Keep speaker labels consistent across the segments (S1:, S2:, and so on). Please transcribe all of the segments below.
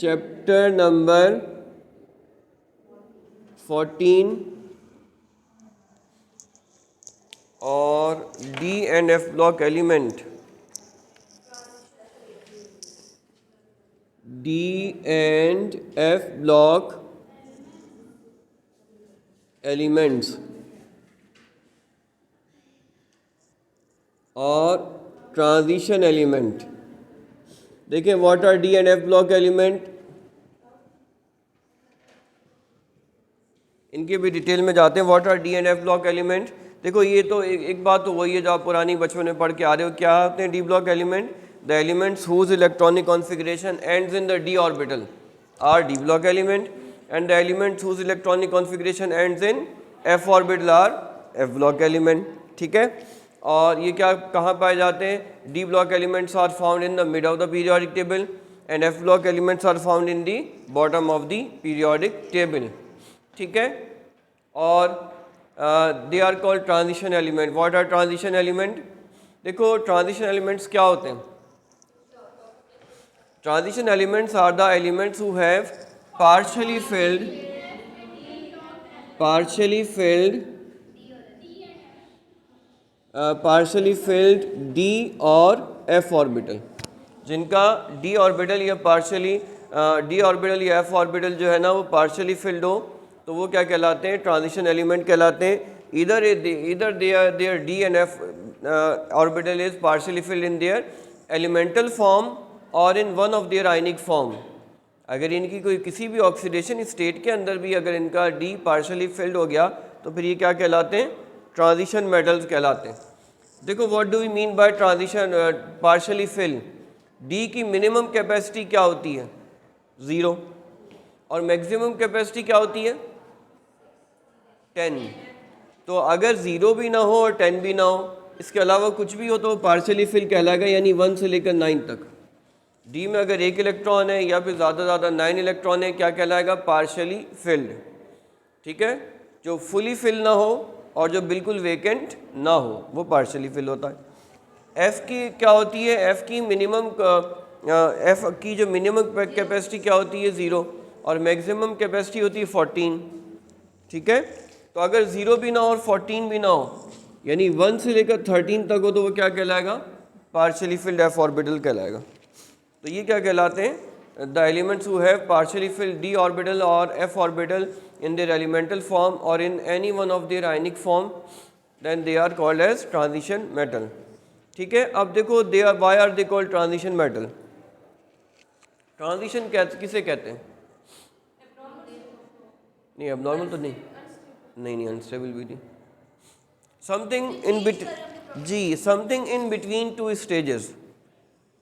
S1: Chapter number 14 और D and F block element, D and F block elements और transition element. देखिए what R D and F block element, इनके भी detail में जाते हैं। What R D and F block element, देखो ये तो एक बात तो वही है जो आप पुरानी बचपन में पढ़ के आ रहे हो। क्या होते हैं D block element? The elements whose electronic configuration ends in the D orbital are D block element and the elements whose electronic configuration ends in F orbital are F block element. ठीक है, और ये क्या कहाँ पाए जाते हैं? D block elements are found in the mid of the periodic table and F block elements are found in the bottom of the periodic table. ठीक है, और they are called transition element. What are transition element? देखो transition elements क्या होते हैं? Transition elements are the elements who have partially filled d और f orbital, जिनका d orbital या पार्शली d ऑर्बिटल या f ऑर्बिटल जो है ना वो पार्शली फिल्ड हो तो वो क्या कहलाते हैं? ट्रांजिशन एलिमेंट कहलाते हैं। इधर their d and f orbital is partially filled in their elemental form और in one of their ionic form. अगर इनकी कोई किसी भी ऑक्सीडेशन स्टेट के अंदर भी अगर इनका d पार्शली फिल्ड हो गया तो फिर ये क्या कहलाते हैं? ट्रांजिशन मेटल्स कहलाते हैं। देखो what do we mean by transition partially fill? d की मिनिमम कैपेसिटी क्या होती है? 0, और मैक्सिमम कैपेसिटी क्या होती है? 10। तो अगर 0 भी ना हो और 10 भी ना हो, इसके अलावा कुछ भी हो तो पार्शली फिल कहलाएगा, यानी 1 से लेकर 9 तक। डी में अगर 1 इलेक्ट्रॉन है या फिर ज़्यादा 9 इलेक्ट्रॉन है, क्या कहलाएगा? Partially field. ठीक है, जो फुली फिल ना हो और जो बिल्कुल वेकेंट ना हो वो पार्शली फिल होता है। एफ़ की क्या होती है? एफ़ की मिनिमम एफ़ की जो मिनिमम कैपेसिटी क्या होती है? 0, और मैक्सिमम कैपेसिटी होती है 14। ठीक है, तो अगर 0 भी ना हो और 14 भी ना हो, यानी 1 से लेकर 13 तक हो तो वो क्या कहलाएगा? पार्शली फिल्ड एफ ऑर्बिटल कहलाएगा। तो ये क्या कहलाते हैं? The elements who have partially filled D orbital और F orbital in their elemental form or in any one of their ionic form, then they are called as transition metal. ठीक है, अब देखो they are, why are they called transition metal? Transition किसे कहते हैं? नहीं abnormal तो नहीं unstable भी नहीं। something in between जी, something in between two stages,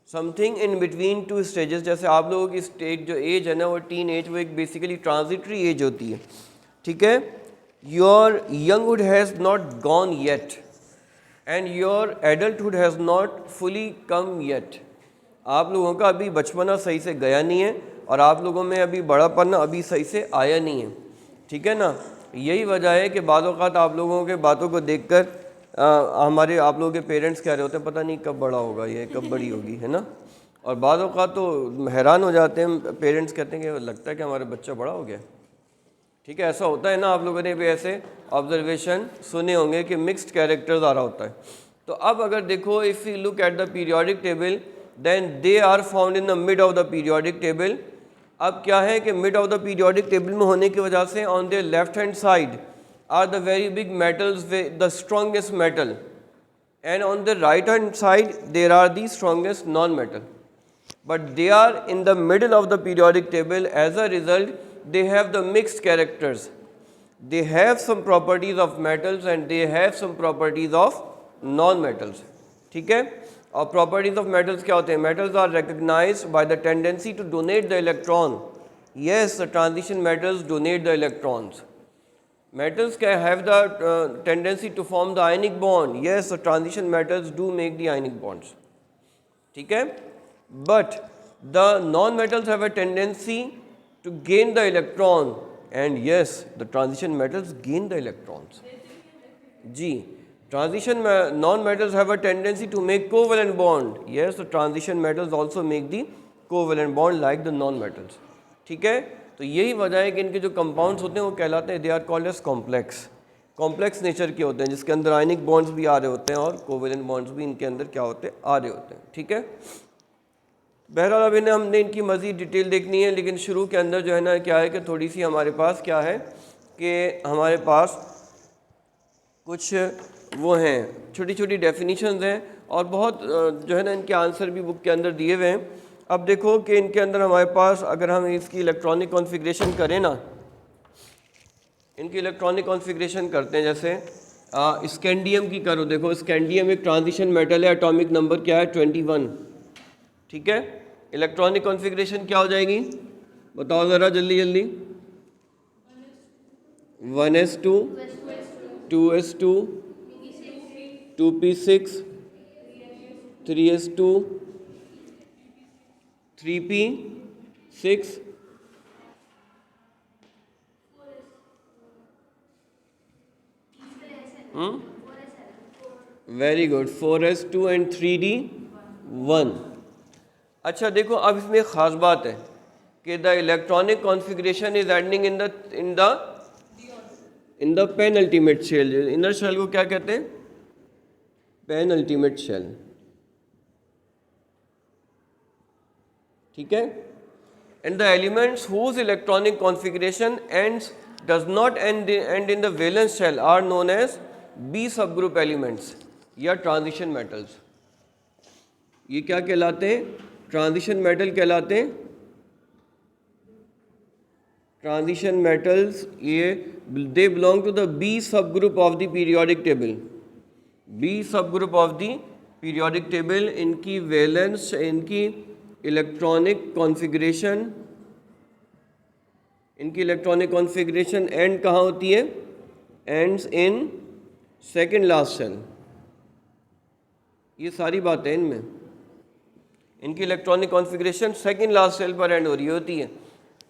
S1: something in between two stages. जैसे आप लोगों की स्टेज जो एज है ना वो टीन एज, वो एक बेसिकली ट्रांजिटरी एज होती है। ठीक है, your younghood has not gone yet and your adulthood has not fully come yet. आप लोगों का अभी बचपना सही से गया नहीं है और आप लोगों में अभी बड़ापन अभी सही से आया नहीं है। ठीक है ना, यही वजह है कि बाद औक़ात आप लोगों के बातों को देखकर हमारे आप लोगों के पेरेंट्स कह रहे होते हैं पता नहीं कब बड़ा होगा ये, कब बड़ी होगी, है ना। और बाद औक़ात तो हैरान हो जाते हैं, पेरेंट्स कहते हैं कि लगता है कि हमारा बच्चा बड़ा हो गया। ठीक है, ऐसा होता है ना, आप लोगों ने भी ऐसे ऑब्जर्वेशन सुने होंगे कि मिक्स्ड कैरेक्टर्स आ रहा होता है। तो अब अगर देखो if you look at the periodic table then they are found in the mid of the periodic table. अब क्या है कि mid of the periodic table में होने की वजह से on the left hand side are the very big metals, the strongest metal, and on the right hand side there are the strongest non-metal, but they are in the middle of the periodic table. As a result they have the mixed characters, they have some properties of metals and they have some properties of non-metals. ठीक है, और properties of metals क्या होते हैं? Metals are recognized by the tendency to donate the electron. Yes, the transition metals donate the electrons. Metals can have the tendency to form the ionic bond. Yes, the transition metals do make the ionic bonds. ठीक है, but the non-metals have a tendency to gain the electron, and yes, the transition metals gain the electrons. जी, transition non-metals have a tendency to make covalent bond. Yes, the transition metals also make the covalent bond like the non metals. ठीक है, तो यही वजह है कि इनके जो कंपाउंड्स होते हैं वो कहलाते हैं, they are called as complex, complex nature के होते हैं, जिसके अंदर आयनिक बॉन्ड्स भी आ रहे होते हैं और कोवेलेंट बॉन्ड्स भी इनके अंदर क्या होते हैं, आ रहे होते हैं। ठीक है, बहरहाल अभी ने हमने इनकी मज़ीद डिटेल देखनी है, लेकिन शुरू के अंदर जो है ना क्या है कि थोड़ी सी हमारे पास क्या है कि हमारे पास कुछ वो हैं छोटी छोटी डेफिनीशंस हैं और बहुत जो है ना इनके आंसर भी बुक के अंदर दिए हुए हैं। अब देखो कि इनके अंदर हमारे पास अगर हम इसकी इलेक्ट्रॉनिक कॉन्फ़िगरेशन करें ना, इनकी इलेक्ट्रॉनिक कॉन्फ़िगरेशन करते हैं, जैसे स्कैंडियम की करो, देखो स्कैंडियम एक ट्रांजिशन मेटल है, एटॉमिक नंबर क्या है 21। ठीक है, इलेक्ट्रॉनिक कॉन्फ़िगरेशन क्या हो जाएगी बताओ ज़रा जल्दी जल्दी, 1s2 2s2 2p6 3s2 3p6 very good 4s2 and 3d1। अच्छा देखो, अब इसमें एक ख़ास बात है कि the electronic configuration is ending in the penultimate shell. Inner shell को क्या कहते हैं, पेन अल्टीमेट शेल। ठीक है, and the elements whose electronic configuration ends does not end in the valence shell are known as B sub group elements या transition metals. ये क्या कहलाते हैं, ट्रांजिशन मेटल कहलाते हैं, ट्रांजिशन मेटल्स। ये they belong to the B sub group of the periodic table, B sub group of the periodic table. इनकी valence, इनकी इलेक्ट्रॉनिक कॉन्फ़िगरेशन, इनकी इलेक्ट्रॉनिक कॉन्फ़िगरेशन एंड कहाँ होती है, ends in second last shell. ये सारी बातें इनमें, इनकी electronic configuration second last shell पर एंड हो रही होती है।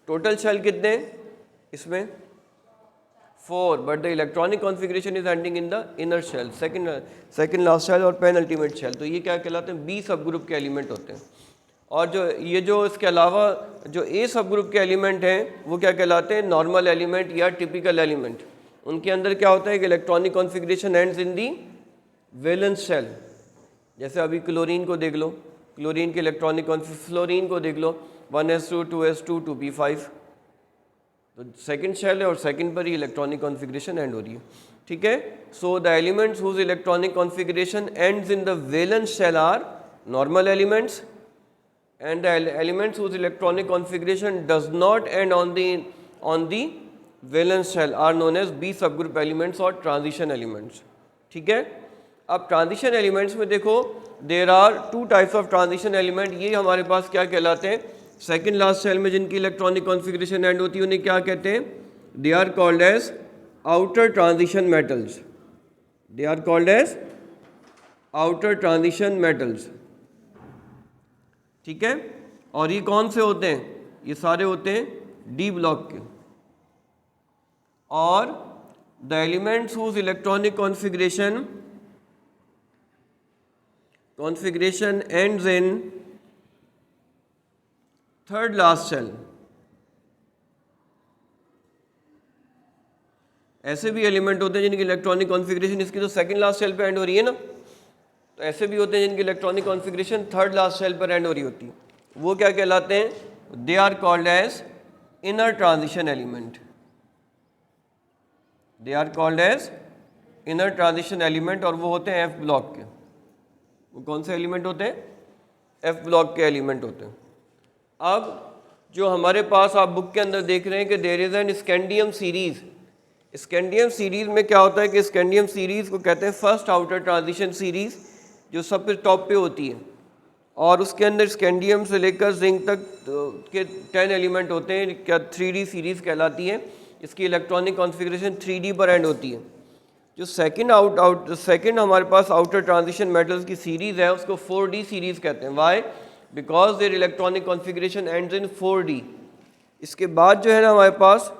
S1: टोटल शेल कितने इसमें 4, but the electronic configuration is ending in the inner shell, second last shell और पेन अल्टीमेट शेल। तो ये क्या कहलाते हैं, बी सब ग्रुप के एलिमेंट होते हैं। और जो इसके अलावा जो ए सब ग्रुप के एलिमेंट हैं वो क्या कहलाते हैं, नॉर्मल एलिमेंट या टिपिकल एलिमेंट। उनके अंदर क्या होता है कि electronic configuration ends in the valence shell. जैसे अभी क्लोरीन को देख लो, क्लोरीन के इलेक्ट्रॉनिक फ्लोरीन को देख लो, 1s2 2s2 2p5, तो सेकंड शेल है और सेकंड पर ही इलेक्ट्रॉनिक कॉन्फ़िगरेशन एंड हो रही है। ठीक है, so the elements whose electronic configuration ends in the valence shell are normal elements, and the elements whose electronic configuration does not end on the valence shell are known as B subgroup elements or transition elements। ठीक है, अब transition elements में देखो there are 2 types of transition element. ये हमारे पास क्या कहलाते हैं, सेकेंड लास्ट शेल में जिनकी इलेक्ट्रॉनिक कॉन्फ़िगरेशन एंड होती है उन्हें क्या कहते हैं, they are called as outer transition metals, they are called as outer transition metals. ठीक है, और ये कौन से होते हैं, ये सारे होते हैं डी ब्लॉक के। और the elements whose electronic configuration ends in third last shell. ऐसे भी एलिमेंट होते हैं जिनकी इलेक्ट्रॉनिक कॉन्फ़िगरेशन, इसकी तो सेकंड लास्ट शेल पे एंड हो रही है ना, तो ऐसे भी होते हैं जिनकी electronic configuration third last shell पर एंड हो रही होती है। वो क्या कहलाते हैं, they are called as inner transition element, they are called as inner transition element. और वो होते हैं एफ ब्लॉक के। वो कौन से एलिमेंट होते हैं, एफ ब्लॉक के एलिमेंट होते हैं। अब जो हमारे पास आप बुक के अंदर देख रहे हैं कि there is an scandium series. Scandium series में क्या होता है कि स्कैंडियम सीरीज़ को कहते हैं फर्स्ट आउटर ट्रांजिशन सीरीज़, जो सबसे टॉप पे होती है। और उसके अंदर स्कैंडियम से लेकर जिंक तक के 10 एलिमेंट होते हैं, क्या 3D सीरीज़ कहलाती है। इसकी इलेक्ट्रॉनिक कॉन्फ़िगरेशन 3D पर एंड होती है। जो सेकंड हमारे पास आउटर ट्रांजिशन मेटल्स की सीरीज़ है उसको 4D सीरीज़ कहते हैं। Why, because there electronic configuration ends in 4D। इसके बाद जो है ना हमारे पास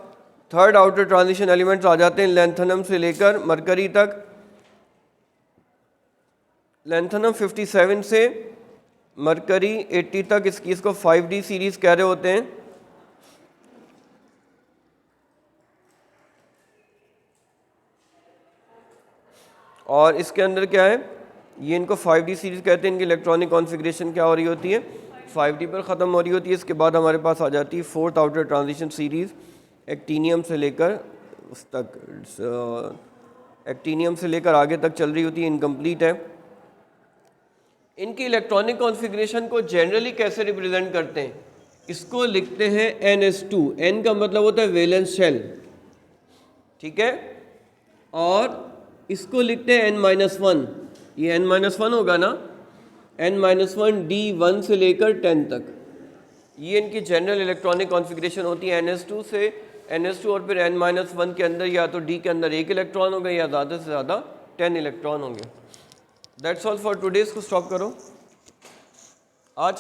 S1: थर्ड आउटर ट्रांजिशन एलिमेंट्स आ जाते हैं, लैंथनम से लेकर मरकरी तक। लैंथनम 57 से मरकरी 80 तक इसको 5D सीरीज कह रहे होते हैं। और इसके अंदर क्या है, ये इनको 5D सीरीज कहते हैं। इनकी इलेक्ट्रॉनिक कॉन्फ़िगरेशन क्या हो रही होती है, 5D पर ख़त्म हो रही होती है। इसके बाद हमारे पास आ जाती है 4th outer transition series, actinium से लेकर उस तक, एक्टीनियम से लेकर आगे तक चल रही होती है, इनकम्प्लीट है। इनकी इलेक्ट्रॉनिक कॉन्फ़िगरेशन को जनरली कैसे रिप्रेजेंट करते हैं, इसको लिखते हैं NS2। N का मतलब होता है वैलेंस शेल, ठीक है, और इसको लिखते हैं N-1। ये N-1 होगा ना, N-1 D1 से लेकर 10 तक। ये इनकी जनरल इलेक्ट्रॉनिक कॉन्फ़िगरेशन होती है। NS2 और फिर N-1 के अंदर या तो D के अंदर 1 इलेक्ट्रॉन होगा या ज़्यादा से ज़्यादा 10 इलेक्ट्रॉन होंगे। That's all for today. इसको स्टॉप करो।